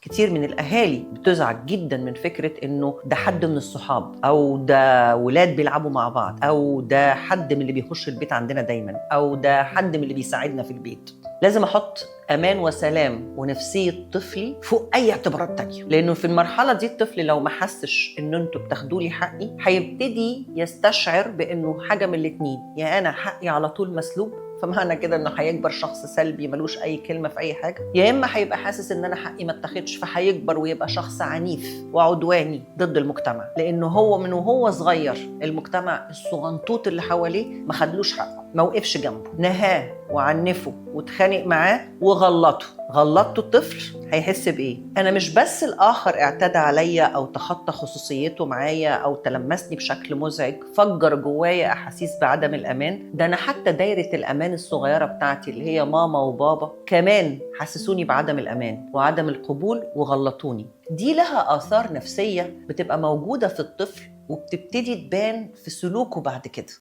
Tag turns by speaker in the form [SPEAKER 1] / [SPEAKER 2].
[SPEAKER 1] كتير من الأهالي بتزعج جدا من فكرة إنه ده حد من الصحاب، أو ده ولاد بيلعبوا مع بعض، أو ده حد من اللي بيخش البيت عندنا دايما، أو ده حد من اللي بيساعدنا في البيت. لازم أحط أمان وسلام ونفسية طفلي فوق أي اعتبارات تانية، لأنه في المرحلة دي الطفل لو ما حسش إن أنتوا بتاخدوا لي حقي هيبتدي يستشعر بإنه حاجة من الاتنين: يا أنا حقي على طول مسلوب، فمعنى كده انه هيكبر شخص سلبي ملوش اي كلمه في اي حاجه، يا اما هيبقى حاسس ان انا حقي ما اتاخدش، فهيكبر ويبقى شخص عنيف وعدواني ضد المجتمع، لانه هو من وهو صغير المجتمع الصغنطوط اللي حواليه ما خدلوش حقه، ما وقفش جنبه، نهاه وعنفه واتخانق معاه وغلطه. غلطته الطفل هيحس بايه؟ انا مش بس الاخر اعتدى عليا او تخطى خصوصيته معايا او تلمسني بشكل مزعج فجر جوايا احاسيس بعدم الامان، ده انا حتى دايره الامان الصغيره بتاعتي اللي هي ماما وبابا كمان حسسوني بعدم الامان وعدم القبول وغلطوني. دي لها آثار نفسيه بتبقى موجوده في الطفل وبتبتدي تبان في سلوكه بعد كده.